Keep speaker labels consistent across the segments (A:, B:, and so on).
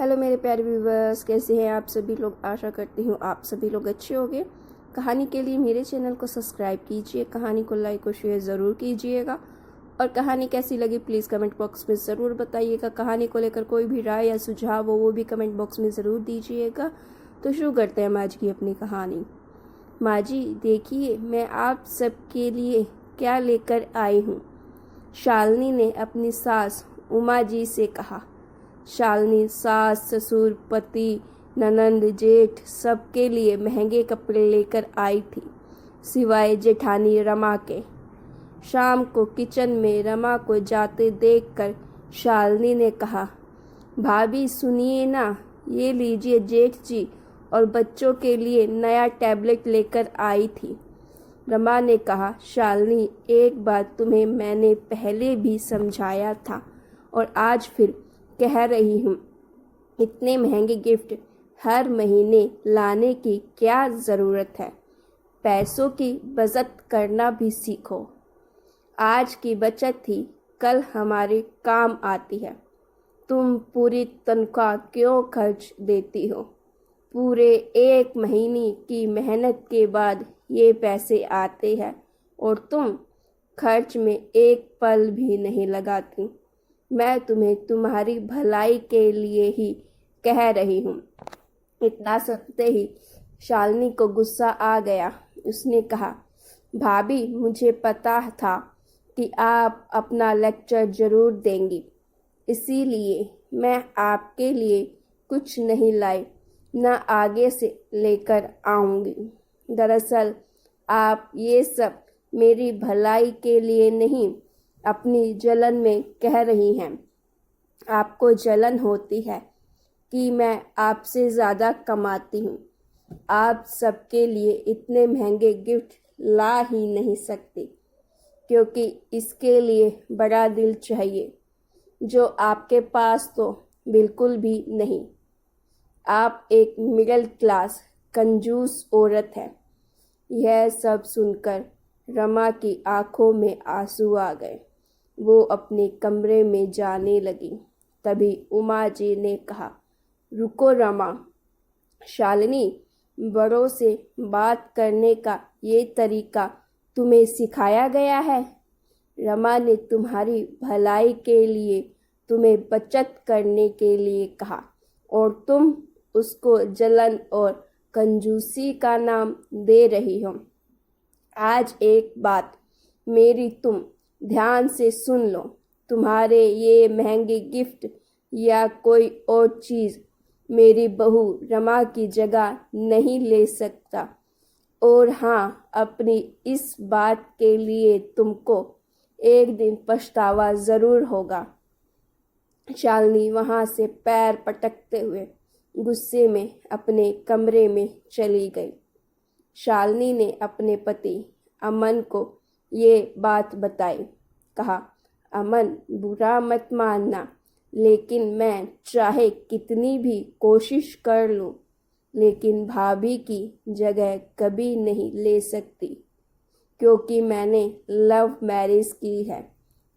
A: Hello मेरे प्यारे viewers, कैसे हैं आप सभी लोग। आशा करती हूँ आप सभी लोग अच्छे होंगे। कहानी के लिए मेरे चैनल को सब्सक्राइब कीजिए, कहानी को लाइक और शेयर ज़रूर कीजिएगा और कहानी कैसी लगी प्लीज़ कमेंट बॉक्स में ज़रूर बताइएगा। कहानी को लेकर कोई भी राय या सुझाव हो वो भी कमेंट बॉक्स में ज़रूर दीजिएगा। तो शुरू करते हैं माँ जी की अपनी कहानी। माँ जी देखिए, मैं आप सबके लिए क्या लेकर आई हूँ। शालिनी ने अपनी सास उमा जी से कहा। शालिनी सास, ससुर, पति, ननंद, जेठ सबके लिए महंगे कपड़े लेकर आई थी, सिवाय जेठानी रमा के। शाम को किचन में रमा को जाते देखकर शालिनी ने कहा, भाभी सुनिए ना, ये लीजिए जेठ जी और बच्चों के लिए नया टैबलेट लेकर आई थी। रमा ने कहा, शालिनी एक बात तुम्हें मैंने पहले भी समझाया था और आज फिर कह रही हूँ, इतने महंगे गिफ्ट हर महीने लाने की क्या ज़रूरत है। पैसों की बचत करना भी सीखो। आज की बचत ही कल हमारे काम आती है। तुम पूरी तनख्वाह क्यों खर्च देती हो। पूरे एक महीने की मेहनत के बाद ये पैसे आते हैं और तुम खर्च में एक पल भी नहीं लगाती। मैं तुम्हें तुम्हारी भलाई के लिए ही कह रही हूँ। इतना सुनते ही शालिनी को गुस्सा आ गया। उसने कहा, भाभी मुझे पता था कि आप अपना लेक्चर जरूर देंगी, इसीलिए मैं आपके लिए कुछ नहीं लाई, न आगे से लेकर आऊँगी। दरअसल आप ये सब मेरी भलाई के लिए नहीं, अपनी जलन में कह रही हैं। आपको जलन होती है कि मैं आपसे ज़्यादा कमाती हूँ। आप सबके लिए इतने महंगे गिफ्ट ला ही नहीं सकती, क्योंकि इसके लिए बड़ा दिल चाहिए, जो आपके पास तो बिल्कुल भी नहीं। आप एक मिडिल क्लास कंजूस औरत है। यह सब सुनकर रमा की आंखों में आंसू आ गए। वो अपने कमरे में जाने लगी। तभी उमा जी ने कहा, रुको रमा, शालिनी बड़ों से बात करने का ये तरीका तुम्हें सिखाया गया है। रमा ने तुम्हारी भलाई के लिए तुम्हें बचत करने के लिए कहा और तुम उसको जलन और कंजूसी का नाम दे रही हो। आज एक बात मेरी तुम ध्यान से सुन लो। तुम्हारे ये महंगे गिफ्ट या कोई और चीज़ मेरी बहू रमा की जगह नहीं ले सकता। और हाँ, अपनी इस बात के लिए तुमको एक दिन पछतावा ज़रूर होगा। शालिनी वहाँ से पैर पटकते हुए गुस्से में अपने कमरे में चली गई। शालिनी ने अपने पति अमन को ये बात बताई। कहा, अमन बुरा मत मानना, लेकिन मैं चाहे कितनी भी कोशिश कर लूँ, लेकिन भाभी की जगह कभी नहीं ले सकती, क्योंकि मैंने लव मैरिज की है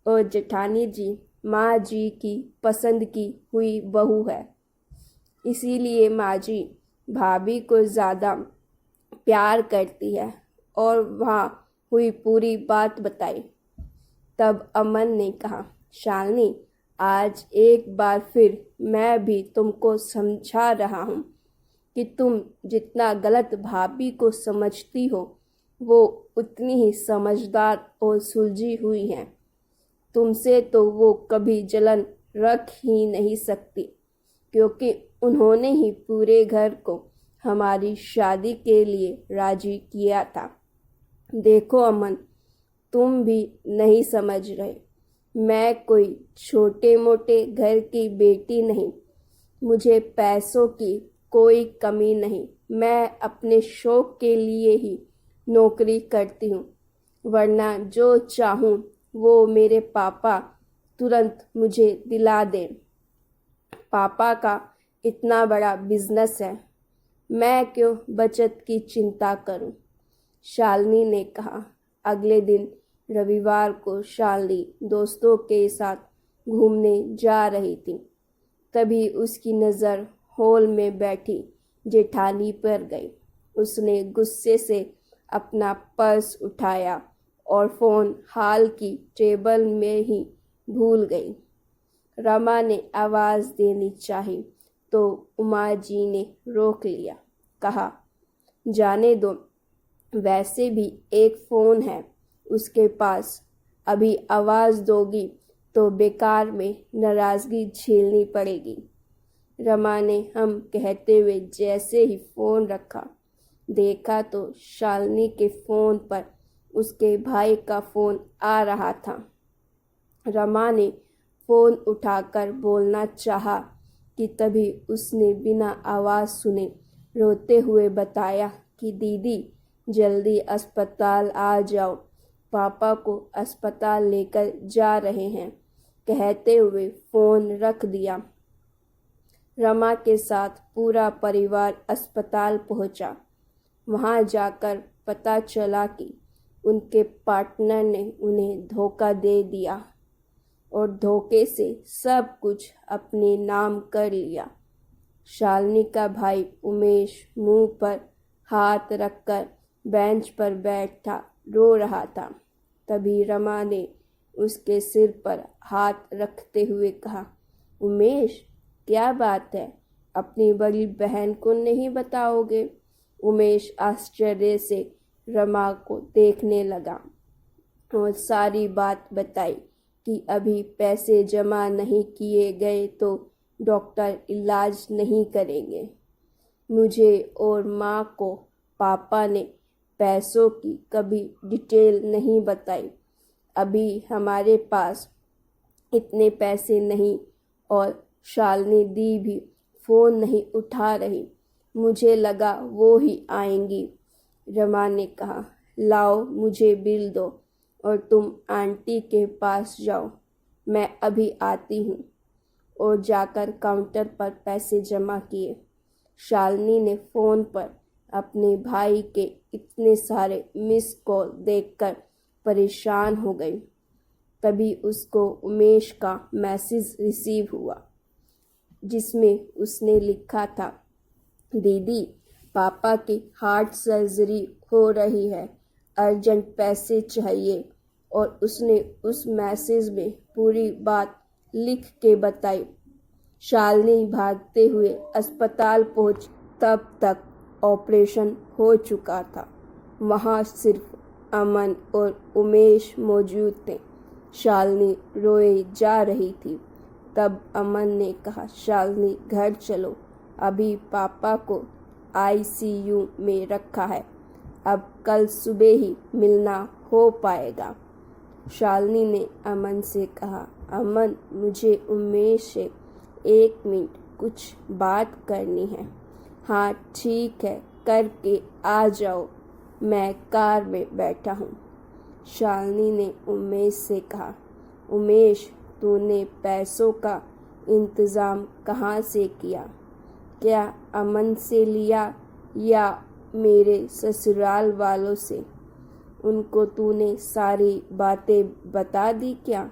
A: और जेठानी जी माँ जी की पसंद की हुई बहू है। इसीलिए माँ जी भाभी को ज़्यादा प्यार करती है और वहाँ हुई पूरी बात बताई। तब अमन ने कहा, शालिनी आज एक बार फिर मैं भी तुमको समझा रहा हूँ कि तुम जितना गलत भाभी को समझती हो, वो उतनी ही समझदार और सुलझी हुई हैं। तुमसे तो वो कभी जलन रख ही नहीं सकती, क्योंकि उन्होंने ही पूरे घर को हमारी शादी के लिए राजी किया था। देखो अमन, तुम भी नहीं समझ रहे। मैं कोई छोटे मोटे घर की बेटी नहीं। मुझे पैसों की कोई कमी नहीं। मैं अपने शौक के लिए ही नौकरी करती हूँ, वरना जो चाहूँ वो मेरे पापा तुरंत मुझे दिला दें। पापा का इतना बड़ा बिजनेस है, मैं क्यों बचत की चिंता करूं। शालिनी ने कहा। अगले दिन रविवार को शालिनी दोस्तों के साथ घूमने जा रही थी। तभी उसकी नज़र हॉल में बैठी जेठानी पर गई। उसने गुस्से से अपना पर्स उठाया और फ़ोन हाल की टेबल में ही भूल गई। रमा ने आवाज़ देनी चाही तो उमा जी ने रोक लिया। कहा, जाने दो, वैसे भी एक फ़ोन है उसके पास, अभी आवाज़ दोगी तो बेकार में नाराज़गी झेलनी पड़ेगी। रमा ने हम कहते हुए जैसे ही फ़ोन रखा, देखा तो शालिनी के फ़ोन पर उसके भाई का फ़ोन आ रहा था। रमा ने फ़ोन उठाकर बोलना चाहा कि तभी उसने बिना आवाज़ सुने रोते हुए बताया कि दीदी जल्दी अस्पताल आ जाओ, पापा को अस्पताल लेकर जा रहे हैं। कहते हुए फ़ोन रख दिया। रमा के साथ पूरा परिवार अस्पताल पहुंचा। वहां जाकर पता चला कि उनके पार्टनर ने उन्हें धोखा दे दिया और धोखे से सब कुछ अपने नाम कर लिया। शालिनी का भाई उमेश मुंह पर हाथ रखकर बेंच पर बैठा रो रहा था। तभी रमा ने उसके सिर पर हाथ रखते हुए कहा, उमेश, क्या बात है, अपनी बड़ी बहन को नहीं बताओगे? उमेश आश्चर्य से रमा को देखने लगा और सारी बात बताई कि अभी पैसे जमा नहीं किए गए तो डॉक्टर इलाज नहीं करेंगे। मुझे और माँ को पापा ने पैसों की कभी डिटेल नहीं बताई। अभी हमारे पास इतने पैसे नहीं और शालिनी दी भी फ़ोन नहीं उठा रही। मुझे लगा वो ही आएंगी। रमा ने कहा, लाओ मुझे बिल दो और तुम आंटी के पास जाओ, मैं अभी आती हूँ। और जाकर काउंटर पर पैसे जमा किए। शालिनी ने फ़ोन पर अपने भाई के इतने सारे मिस कॉल देखकर परेशान हो गई। तभी उसको उमेश का मैसेज रिसीव हुआ जिसमें उसने लिखा था, दीदी पापा की हार्ट सर्जरी हो रही है, अर्जेंट पैसे चाहिए। और उसने उस मैसेज में पूरी बात लिख के बताई। शालिनी भागते हुए अस्पताल पहुंच। तब तक ऑपरेशन हो चुका था। वहां सिर्फ अमन और उमेश मौजूद थे। शालिनी रोए जा रही थी। तब अमन ने कहा, शालिनी घर चलो, अभी पापा को आईसीयू में रखा है, अब कल सुबह ही मिलना हो पाएगा। शालिनी ने अमन से कहा, अमन मुझे उमेश से 1 मिनट कुछ बात करनी है। हाँ ठीक है, करके आ जाओ, मैं कार में बैठा हूँ। शालिनी ने उमेश से कहा, उमेश तूने पैसों का इंतज़ाम कहाँ से किया? क्या अमन से लिया या मेरे ससुराल वालों से? उनको तूने सारी बातें बता दी क्या?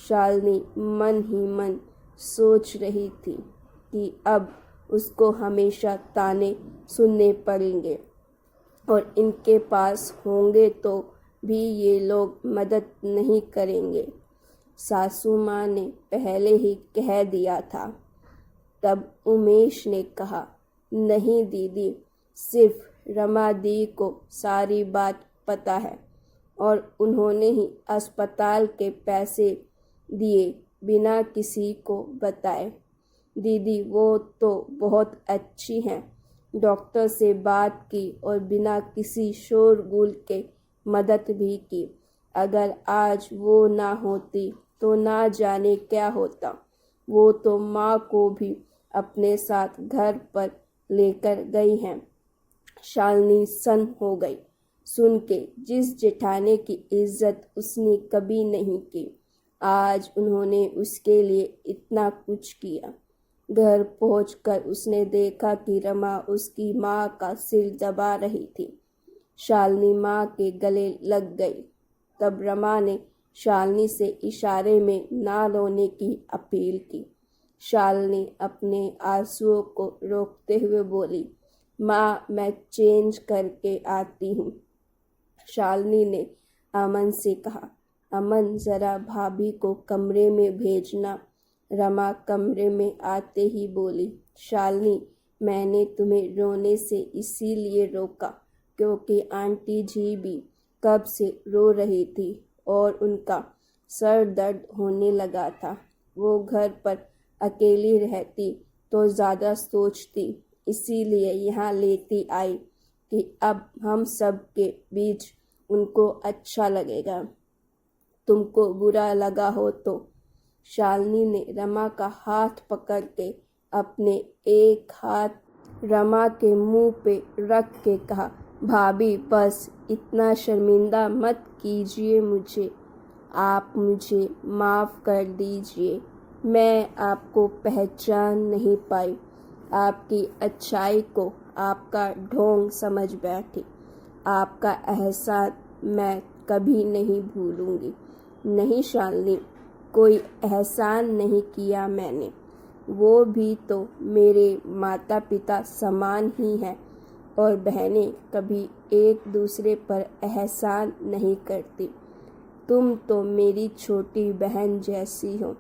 A: शालिनी मन ही मन सोच रही थी कि अब उसको हमेशा ताने सुनने पड़ेंगे और इनके पास होंगे तो भी ये लोग मदद नहीं करेंगे। सासू माँ ने पहले ही कह दिया था। तब उमेश ने कहा, नहीं दीदी, सिर्फ रमा दी को सारी बात पता है और उन्होंने ही अस्पताल के पैसे दिए बिना किसी को बताए। दीदी वो तो बहुत अच्छी हैं, डॉक्टर से बात की और बिना किसी शोरगुल के मदद भी की। अगर आज वो ना होती तो ना जाने क्या होता। वो तो माँ को भी अपने साथ घर पर लेकर गई हैं। शालिनी सन्न हो गई सुन के, जिस जेठानी की इज्जत उसने कभी नहीं की, आज उन्होंने उसके लिए इतना कुछ किया। घर पहुंचकर उसने देखा कि रमा उसकी माँ का सिर दबा रही थी। शालिनी माँ के गले लग गई। तब रमा ने शालिनी से इशारे में ना रोने की अपील की। शालिनी अपने आंसुओं को रोकते हुए बोली, माँ मैं चेंज करके आती हूँ। शालिनी ने अमन से कहा, अमन ज़रा भाभी को कमरे में भेजना। रमा कमरे में आते ही बोली, शालिनी मैंने तुम्हें रोने से इसीलिए रोका क्योंकि आंटी जी भी कब से रो रही थी और उनका सर दर्द होने लगा था। वो घर पर अकेली रहती तो ज़्यादा सोचती, इसीलिए यहाँ लेती आई कि अब हम सब के बीच उनको अच्छा लगेगा। तुमको बुरा लगा हो तो। शालिनी ने रमा का हाथ पकड़ के अपने एक हाथ रमा के मुंह पे रख के कहा, भाभी बस इतना शर्मिंदा मत कीजिए मुझे, आप मुझे माफ़ कर दीजिए। मैं आपको पहचान नहीं पाई, आपकी अच्छाई को आपका ढोंग समझ बैठी। आपका एहसान मैं कभी नहीं भूलूंगी। नहीं शालिनी, कोई एहसान नहीं किया मैंने, वो भी तो मेरे माता पिता समान ही हैं और बहनें कभी एक दूसरे पर एहसान नहीं करती। तुम तो मेरी छोटी बहन जैसी हो।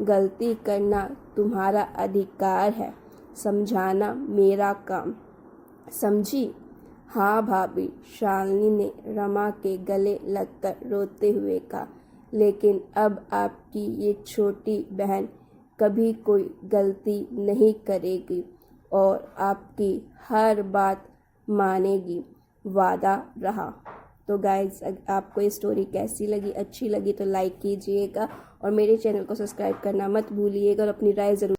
A: गलती करना तुम्हारा अधिकार है, समझाना मेरा काम, समझी? हाँ भाभी, शालिनी ने रमा के गले लगकर रोते हुए कहा, लेकिन अब आपकी ये छोटी बहन कभी कोई गलती नहीं करेगी और आपकी हर बात मानेगी, वादा रहा। तो गाइज़, आपको ये स्टोरी कैसी लगी, अच्छी लगी तो लाइक कीजिएगा और मेरे चैनल को सब्सक्राइब करना मत भूलिएगा और अपनी राय ज़रूर